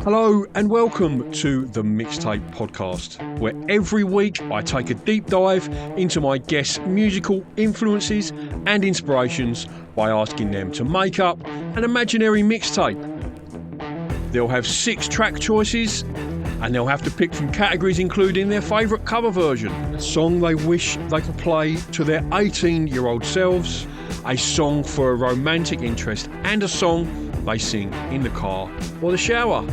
Hello and welcome to the Mixtape podcast, where every week I take a deep dive into my guests' musical influences and inspirations by asking them to make up an imaginary mixtape. They'll have 6 track choices and they'll have to pick from categories including their favourite cover version, a song they wish they could play to their 18-year-old selves, a song for a romantic interest, and a song they sing in the car or the shower.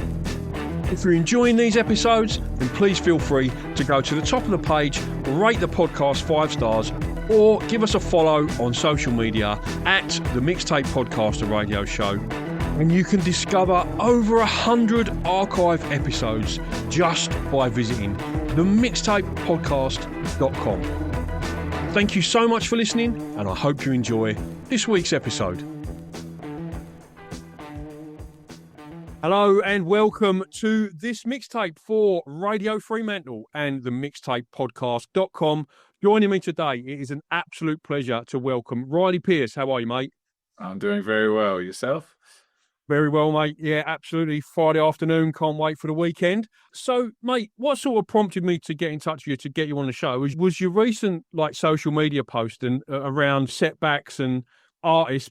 If you're enjoying these episodes, then please feel free to go to the top of the page, rate the podcast 5 stars, or give us a follow on social media at the Mixtape Podcast and Radio Show. And you can discover over 100 archive episodes just by visiting themixtapepodcast.com. Thank you so much for listening, and I hope you enjoy this week's episode. Hello and welcome to this mixtape for Radio Fremantle and the mixtapepodcast.com. Joining me today, it is an absolute pleasure to welcome Riley Pearce. How are you, mate? I'm doing very well. Yourself? Very well, mate. Yeah, absolutely. Friday afternoon. Can't wait for the weekend. So, mate, what sort of prompted me to get in touch with you to get you on the show was your recent social media post and around setbacks and artists,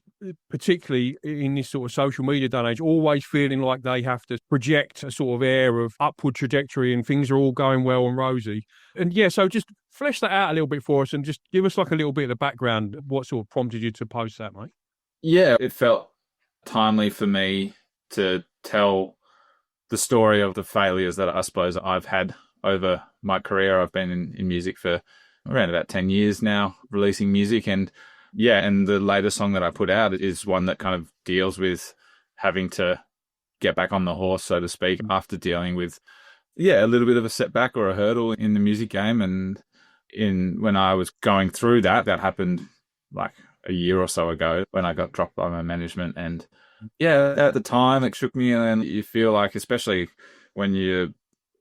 particularly in this sort of social media day and age, always feeling like they have to project a sort of air of upward trajectory and things are all going well and rosy. And yeah, so just flesh that out a little bit for us and just give us a little bit of the background of what sort of prompted you to post that, mate. Yeah, it felt timely for me to tell the story of the failures that I suppose I've had over my career. I've been in music for around about 10 years now, releasing music, and the latest song that I put out is one that kind of deals with having to get back on the horse, so to speak, after dealing with, a little bit of a setback or a hurdle in the music game. And when I was going through that happened like a year or so ago when I got dropped by my management. And at the time it shook me, and you feel like, especially when you're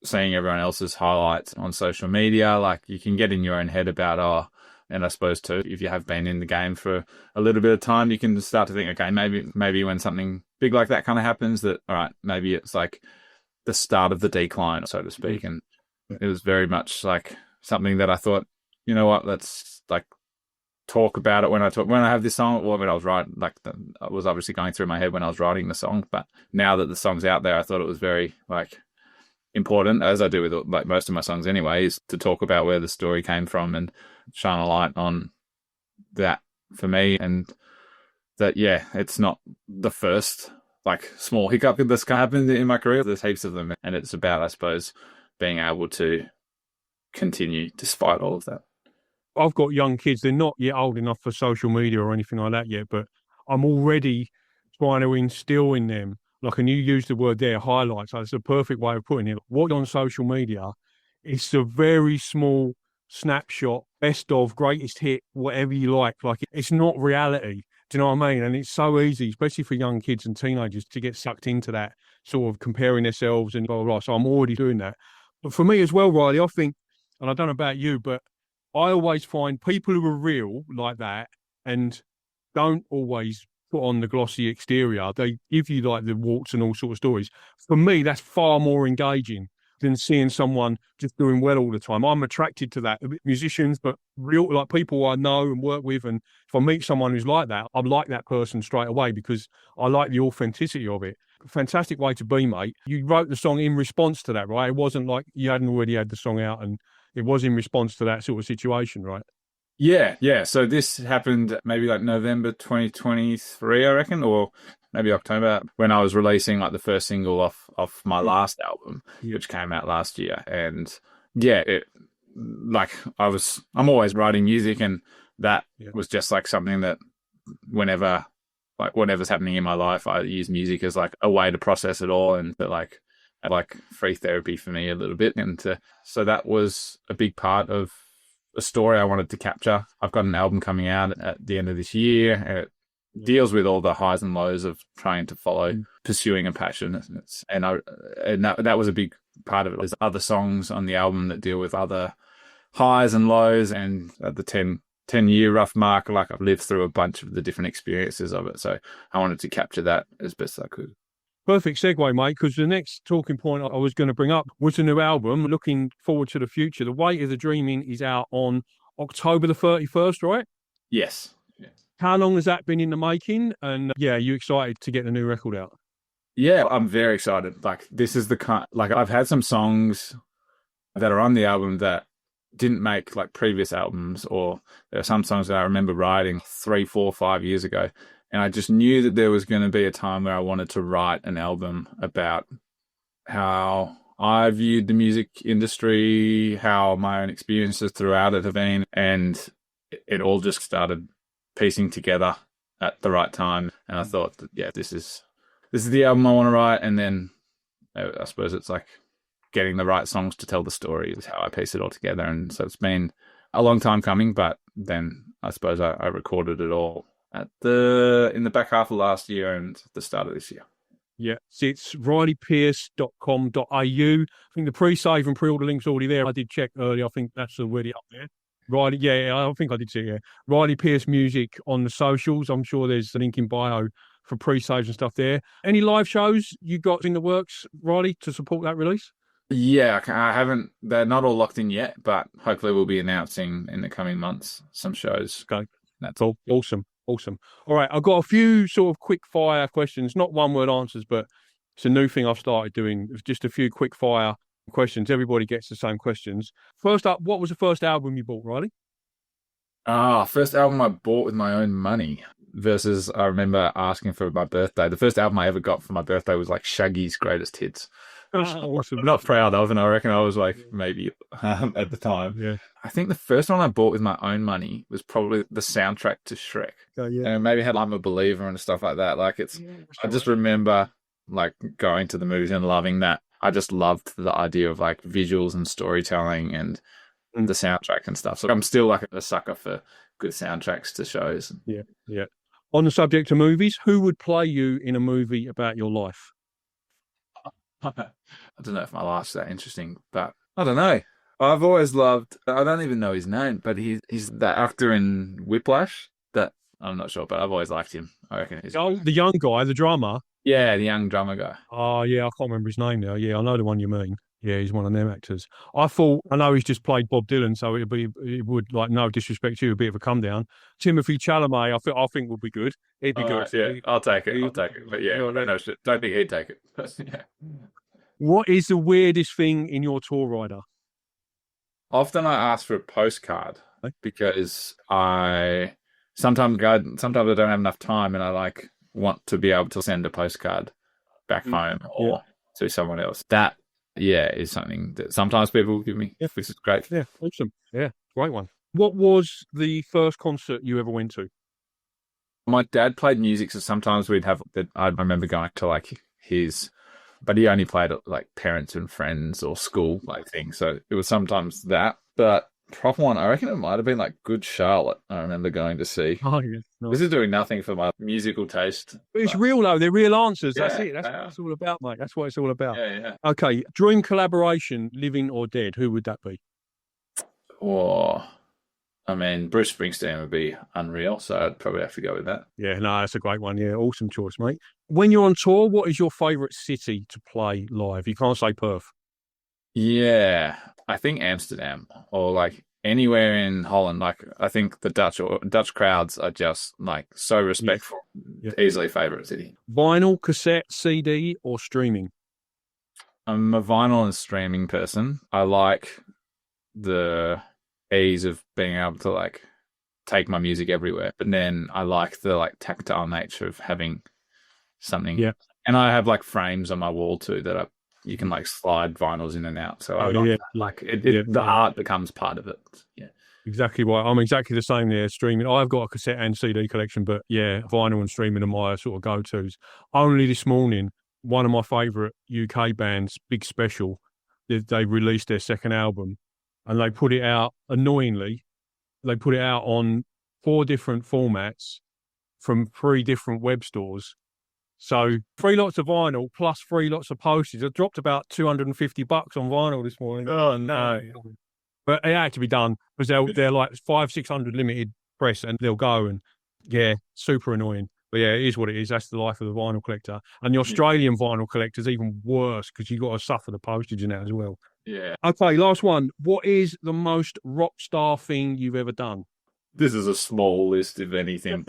seeing everyone else's highlights on social media, like you can get in your own head about, and I suppose too, if you have been in the game for a little bit of time, you can start to think, okay, maybe when something big like that kind of happens, that, all right, maybe it's like the start of the decline, so to speak. And it was very much like something that I thought, you know what, let's talk about it when I have this song. Well, when I was writing, I was obviously going through my head when I was writing the song, but now that the song's out there, I thought it was very important, as I do with most of my songs anyway, is to talk about where the story came from and shine a light on that for me. And that, it's not the first small hiccup that's happened in my career. There's heaps of them, and it's about, I suppose, being able to continue despite all of that. I've got young kids. They're not yet old enough for social media or anything like that yet, but I'm already trying to instill in them, and you used the word there, highlights. That's a perfect way of putting it. What on social media, it's a very small snapshot, best of, greatest hit, whatever you like. It's not reality. Do you know what I mean? And it's so easy, especially for young kids and teenagers, to get sucked into that sort of comparing themselves and blah, blah, blah. So I'm already doing that. But for me as well, Riley, I think, and I don't know about you, but I always find people who are real like that and don't always put on the glossy exterior, they give you the warts and all sorts of stories. For me, that's far more engaging than seeing someone just doing well all the time. I'm attracted to that. Musicians, but real, people I know and work with. And if I meet someone who's like that, I like that person straight away because I like the authenticity of it. Fantastic way to be, mate. You wrote the song in response to that, right? It wasn't like you hadn't already had the song out, and it was in response to that sort of situation, right? Yeah. So this happened maybe November 2023, I reckon, or maybe October, when I was releasing the first single off my last album, which came out last year. And I'm always writing music, and that was just something that whenever whatever's happening in my life, I use music as a way to process it all, and that free therapy for me a little bit. And so that was a big part of a story I wanted to capture. I've got an album coming out at the end of this year, and it deals with all the highs and lows of trying to pursuing a passion. And that was a big part of it. There's other songs on the album that deal with other highs and lows, and at the 10-year rough mark, I've lived through a bunch of the different experiences of it. So I wanted to capture that as best I could. Perfect segue, mate, because the next talking point I was going to bring up was the new album. Looking forward to the future. The Weight of the Dreaming is out on October the 31st, right? Yes. How long has that been in the making? And yeah, are you excited to get the new record out? Yeah, I'm very excited. Like, this is the kind, like, I've had some songs that are on the album that didn't make like previous albums, or there are some songs that I remember writing 3, 4, 5 years ago. And I just knew that there was going to be a time where I wanted to write an album about how I viewed the music industry, how my own experiences throughout it have been. And it all just started piecing together at the right time. And I thought that, yeah, this is the album I want to write. And then I suppose it's like getting the right songs to tell the story is how I piece it all together. And so it's been a long time coming, but then I suppose I recorded it all in the back half of last year and the start of this year. Yeah, so it's rileypearce.com.au. I think the pre-save and pre-order link's already there. I did check earlier. I think that's already up there. Riley, yeah, I think I did see it. Yeah. Riley Pearce Music on the socials. I'm sure there's a link in bio for pre-saves and stuff there. Any live shows you got in the works, Riley, to support that release? Yeah, I haven't. They're not all locked in yet, but hopefully we'll be announcing in the coming months some shows. Okay, that's all. Awesome. All right, I've got a few sort of quick fire questions, not one word answers, but it's a new thing I've started doing. Just a few quick fire questions. Everybody gets the same questions. First up, what was the first album you bought, Riley? First album I bought with my own money versus I remember asking for my birthday. The first album I ever got for my birthday was like Shaggy's Greatest Hits. Awesome. I'm not proud of, and I reckon I was like maybe at the time. Yeah. I think the first one I bought with my own money was probably the soundtrack to Shrek. Oh, yeah. And maybe had I'm a Believer and stuff like that. Like I just remember like going to the movies and loving that. I just loved the idea of like visuals and storytelling and the soundtrack and stuff. So I'm still like a sucker for good soundtracks to shows. Yeah. On the subject of movies, who would play you in a movie about your life? I don't know if my life's that interesting, but I don't know. I've always loved, I don't even know his name, but he's that actor in Whiplash that I'm not sure, but I've always liked him. I reckon he's the young guy, the drummer. Yeah, the young drummer guy. Oh, yeah, I can't remember his name now. Yeah, I know the one you mean. Yeah, he's one of them actors. I know he's just played Bob Dylan, so it would, like, no disrespect to you, a bit of a come down. Timothy Chalamet, I think would be good. He'd be good. Yeah, I'll take it. But yeah, no shit. Don't think he'd take it. Yeah. What is the weirdest thing in your tour rider? Often I ask for a postcard because sometimes I don't have enough time, and I want to be able to send a postcard back home or to someone else. That is something that sometimes people give me. Yeah, this is great. Yeah, awesome. Yeah, great one. What was the first concert you ever went to? My dad played music, so sometimes we'd have that. I remember going to his, but he only played at parents and friends or school things. So it was sometimes that. But proper one, I reckon it might have been Good Charlotte. I remember going to see. Oh yeah. Nice. This is doing nothing for my musical taste. It's real though. They're real answers. That's it. That's what it's all about, mate. That's what it's all about. Yeah. Okay. Dream collaboration, living or dead. Who would that be? Oh, I mean, Bruce Springsteen would be unreal. So I'd probably have to go with that. Yeah, no, that's a great one. Yeah, awesome choice, mate. When you're on tour, what is your favourite city to play live? You can't say Perth. Yeah, I think Amsterdam or anywhere in Holland. I think the Dutch crowds are just so respectful. Yeah. Easily favourite city. Vinyl, cassette, CD, or streaming? I'm a vinyl and streaming person. I like the ease of being able to take my music everywhere, but then I like the tactile nature of having something. Yeah. And I have frames on my wall too that you can slide vinyls in and out. So the art becomes part of it. Yeah. Exactly right. I'm exactly the same there. Streaming. I've got a cassette and CD collection, but yeah, vinyl and streaming are my sort of go-tos. Only this morning, one of my favourite UK bands, Big Special, they released their second album, and they put it out, annoyingly, they put it out on 4 different formats from 3 different web stores. So 3 lots of vinyl plus 3 lots of postage. I dropped about $250 on vinyl this morning. Oh no! But it had to be done because they're 500-600 limited press, and they'll go, and yeah, super annoying. But yeah, it is what it is. That's the life of the vinyl collector. And the Australian vinyl collector is even worse because you got to suffer the postage in that as well. Yeah. Okay, last one. What is the most rock star thing you've ever done? This is a small list of anything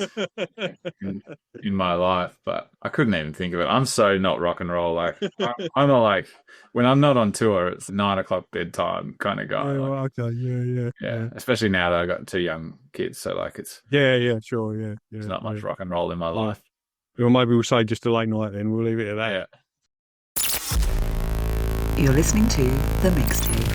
in my life, but I couldn't even think of it. I'm so not rock and roll. Like I'm not like when I'm not on tour, it's 9 o'clock bedtime kind of guy. Oh, like, okay, yeah. Especially now that I got 2 young kids, so like it's sure, yeah. there's not much rock and roll in my life. Well, maybe we'll say just a late night then. We'll leave it at that. Yeah. You're listening to The Mixtape.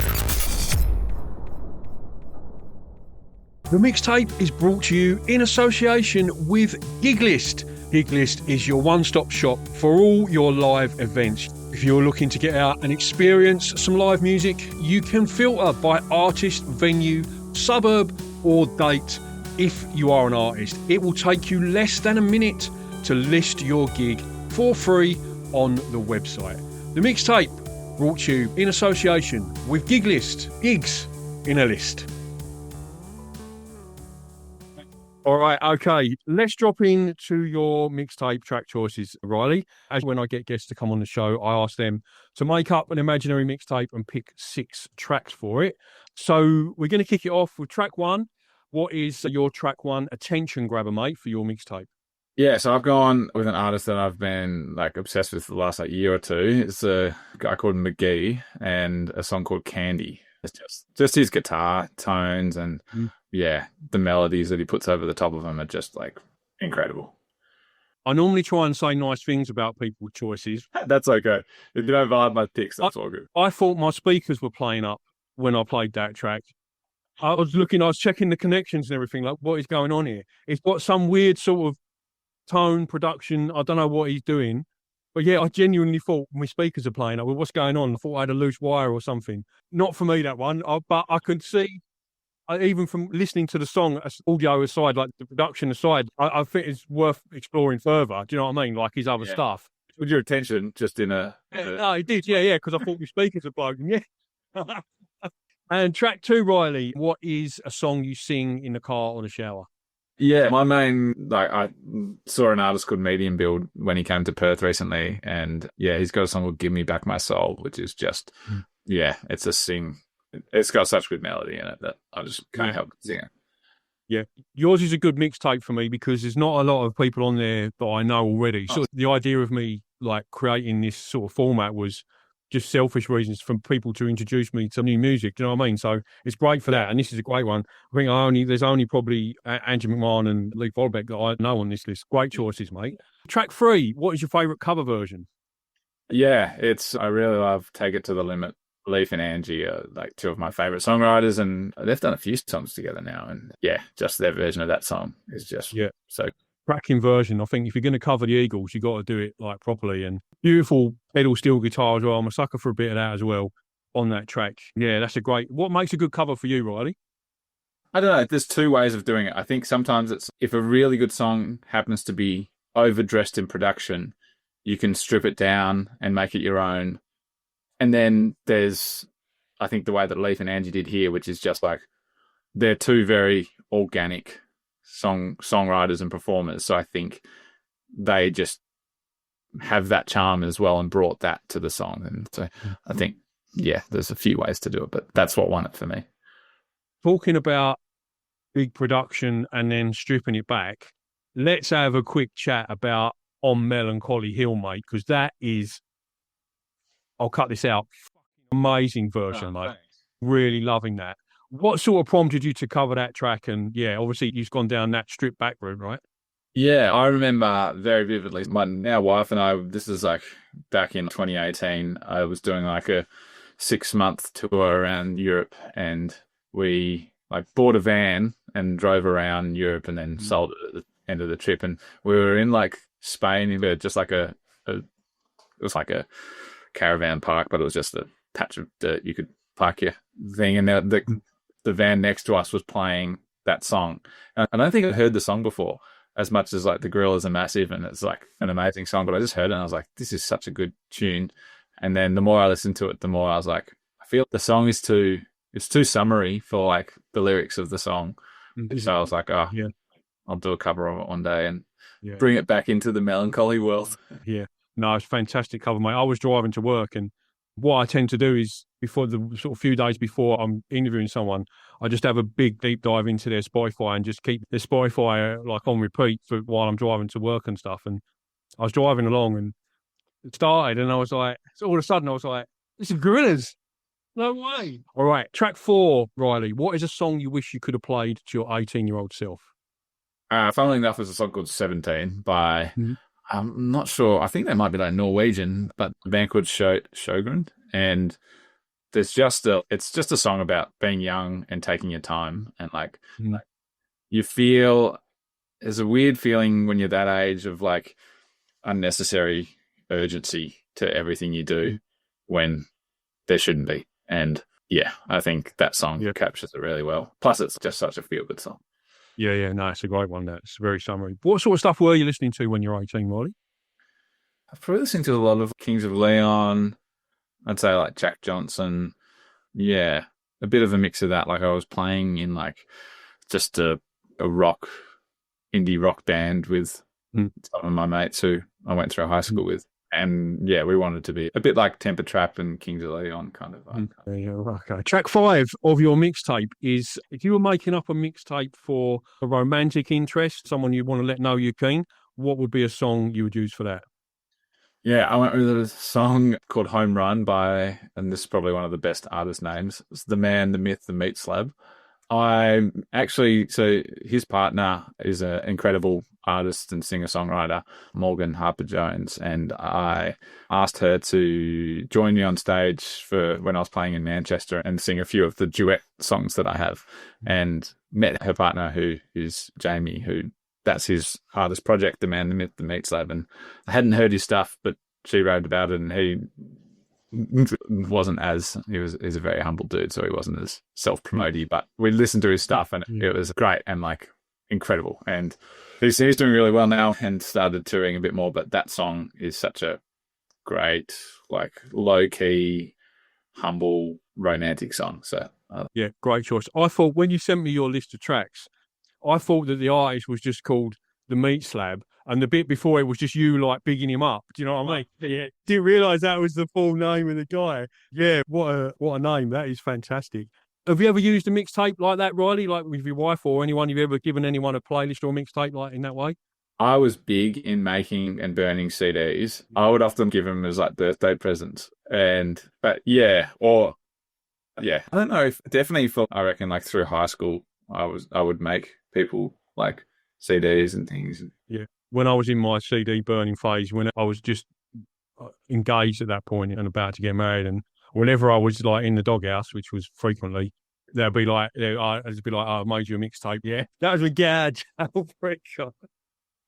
The Mixtape is brought to you in association with Giglist. Giglist is your one-stop shop for all your live events. If you're looking to get out and experience some live music, you can filter by artist, venue, suburb or date. If you are an artist, it will take you less than a minute to list your gig for free on the website. The Mixtape brought to you in association with Giglist. Gigs in a list. All right, okay. Let's drop into your mixtape track choices, Riley. As when I get guests to come on the show, I ask them to make up an imaginary mixtape and pick 6 tracks for it. So we're going to kick it off with track 1. What is your track 1 attention grabber, mate, for your mixtape? Yeah, so I've gone with an artist that I've been like obsessed with for the last year or two. It's a guy called McGee and a song called Candy. It's just his guitar tones and the melodies that he puts over the top of them are just like incredible. I normally try and say nice things about people's choices. That's okay. If you don't vibe my picks, that's all good. I thought my speakers were playing up when I played that track. I was checking the connections and everything, like what is going on here? It's got some weird sort of tone, production. I don't know what he's doing. But yeah, I genuinely thought my speakers are playing up. Well, what's going on? I thought I had a loose wire or something. Not for me, that one. But I could see, even from listening to the song, audio aside, like the production aside, I think it's worth exploring further. Do you know what I mean? Like his other stuff. With your attention, just in a... No, it did. Yeah, because I thought my speakers are broken. Yeah. And track 2, Riley, what is a song you sing in the car or the shower? Yeah, my main, I saw an artist called Medium Build when he came to Perth recently, and he's got a song called Give Me Back My Soul, which is just, it's a sing. It's got such good melody in it that I just can't help but sing it. Yeah. Yours is a good mixtape for me because there's not a lot of people on there that I know already. So the idea of me like creating this sort of format was just selfish reasons for people to introduce me to new music. Do you know what I mean? So it's great for that. And this is a great one. I think there's only probably Andrew McMahon and Lee Volbeck that I know on this list. Great choices, mate. Track 3, what is your favourite cover version? Yeah, I really love Take It to the Limit. Leaf and Angie are like 2 of my favourite songwriters, and they've done a few songs together now. And just their version of that song is just so cracking version. I think if you're going to cover the Eagles, you got to do it like properly. And beautiful pedal steel guitar as well. I'm a sucker for a bit of that as well on that track. Yeah, that's a great. What makes a good cover for you, Riley? I don't know. There's 2 ways of doing it. I think sometimes it's if a really good song happens to be overdressed in production, you can strip it down and make it your own. And then there's, I think, the way that Leaf and Angie did here, which is just like they're 2 very organic songwriters and performers. So I think they just have that charm as well and brought that to the song. And so I think, there's a few ways to do it, but that's what won it for me. Talking about big production and then stripping it back, let's have a quick chat about On Melancholy Hill, mate, because that is, I'll cut this out, amazing version, mate. Thanks. Really loving that. What sort of prompted you to cover that track? And obviously you've gone down that stripped back route, right? Yeah, I remember very vividly. My now wife and I, this is like back in 2018, I was doing like a 6-month tour around Europe, and we like bought a van and drove around Europe and then sold it at the end of the trip. And we were in like Spain, just like it was like a caravan park, but it was just a patch of dirt you could park your thing, and the van next to us was playing that song. And I don't think I'd heard the song before, as much as like the Gorillas are massive and it's like an amazing song, but I just heard it and I was like, this is such a good tune. And then the more I listened to it, the more I was like, I feel the song is too summary for like the lyrics of the song. So I was like, I'll do a cover of it one day. And Yeah. bring it back into the melancholy world. Yeah. No, it's a fantastic cover, mate. I was driving to work, and what I tend to do is before the sort of few days before I'm interviewing someone, I just have a big deep dive into their Spotify and just keep their Spotify like on repeat for while I'm driving to work and stuff. And I was driving along and it started, and I was like, so all of a sudden I was like, this is Gorillaz. No way. All right. Track 4, Riley. What is a song you wish you could have played to your 18-year-old self? Funnily enough, there's a song called 17 by, Mhm. I'm not sure, I think they might be like Norwegian, but the band called Sjogren. And it's just a song about being young and taking your time. And like you feel, there's a weird feeling when you're that age of like unnecessary urgency to everything you do when there shouldn't be. And yeah, I think that song captures it really well. Plus, it's just such a feel-good song. Yeah. No, it's a great one. That's very summary. What sort of stuff were you listening to when you were 18, Riley? I've probably listened to a lot of Kings of Leon. I'd say like Jack Johnson. Yeah, a bit of a mix of that. Like I was playing in like just a indie rock band with some of my mates who I went through high school with. And yeah, we wanted to be a bit like Temper Trap and Kings of Leon kind of. Okay. Track 5 of your mixtape is if you were making up a mixtape for a romantic interest, someone you want to let know you're keen, what would be a song you would use for that? Yeah, I went with a song called Home Run by, and this is probably one of the best artist names. It's the man, the myth, the meat slab. So his partner is an incredible artist and singer-songwriter, Morgan Harper-Jones, and I asked her to join me on stage for when I was playing in Manchester and sing a few of the duet songs that I have, and met her partner who is Jamie, who that's his artist project, The Man, the Myth, the Meat Slab, and I hadn't heard his stuff, but she wrote about it, and he wasn't as he's a very humble dude, so he wasn't as self-promoty, but we listened to his stuff and it was great and like incredible, and he's doing really well now and started touring a bit more, but that song is such a great like low-key humble romantic song. So yeah, great choice. I thought when you sent me your list of tracks, I thought that the artist was just called The Meat Slab, and the bit before it was just you like bigging him up. Do you know what I mean? Yeah. Didn't realise that was the full name of the guy. Yeah, what a name. That is fantastic. Have you ever used a mixtape like that, Riley? Like with your wife or anyone? You've ever given anyone a playlist or a mixtape like in that way? I was big in making and burning CDs. I would often give them as like birthday presents. I don't know if definitely for, I reckon like through high school, I would make people like CDs and things. Yeah. When I was in my CD burning phase, when I was just engaged at that point and about to get married, and whenever I was like in the doghouse, which was frequently, I'd be like, oh, I made you a mixtape. Yeah. That was a gad.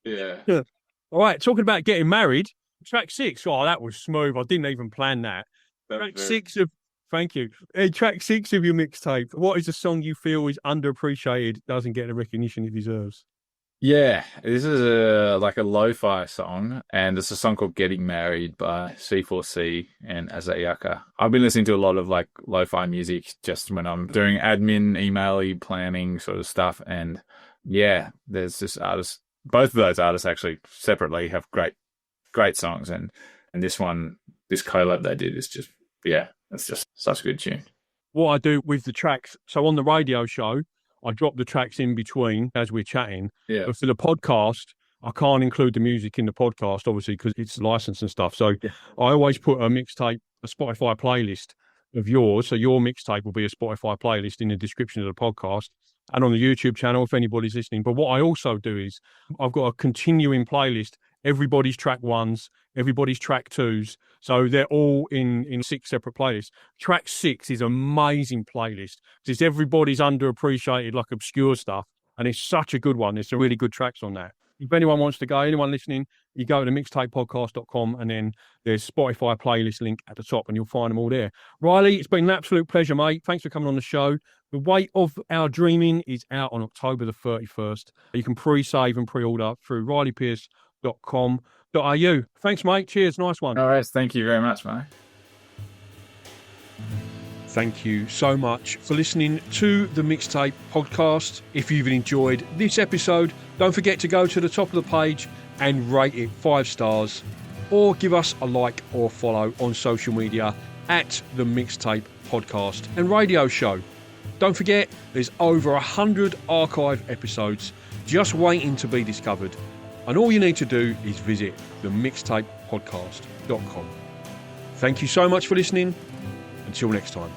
Yeah. All right. Talking about getting married, track 6. Oh, that was smooth. I didn't even plan that. Thank you. Track 6 of your mixtape. What is a song you feel is underappreciated, doesn't get the recognition it deserves? Yeah, this is a lo-fi song, and it's a song called Getting Married by C4C and Azayaka. I've been listening to a lot of like lo-fi music just when I'm doing admin, email-y, planning sort of stuff, and yeah, there's this artist, both of those artists actually separately have great songs, and this collab they did is just, yeah, it's just such a good tune. What I do with the tracks, so on the radio show, I drop the tracks in between as we're chatting. Yeah. But for the podcast, I can't include the music in the podcast, obviously, because it's licensed and stuff. So I always put a mixtape, a Spotify playlist of yours. So your mixtape will be a Spotify playlist in the description of the podcast and on the YouTube channel if anybody's listening. But what I also do is I've got a continuing playlist, everybody's track 1s, everybody's track 2s. So they're all in 6 separate playlists. Track 6 is an amazing playlist because it's everybody's underappreciated, like obscure stuff. And it's such a good one. There's some really good tracks on that. If anyone wants to go, anyone listening, you go to mixtapepodcast.com and then there's Spotify playlist link at the top and you'll find them all there. Riley, it's been an absolute pleasure, mate. Thanks for coming on the show. The Weight of Our Dreaming is out on October the 31st. You can pre-save and pre-order through rileypearce.com.au. Thanks, mate. Cheers. Nice one. All right. Thank you very much, mate. Thank you so much for listening to the Mixtape podcast. If you've enjoyed this episode, don't forget to go to the top of the page and rate it 5 stars, or give us a like or follow on social media at the Mixtape podcast and radio show. Don't forget, there's over 100 archive episodes just waiting to be discovered. And all you need to do is visit themixtapepodcast.com. Thank you so much for listening. Until next time.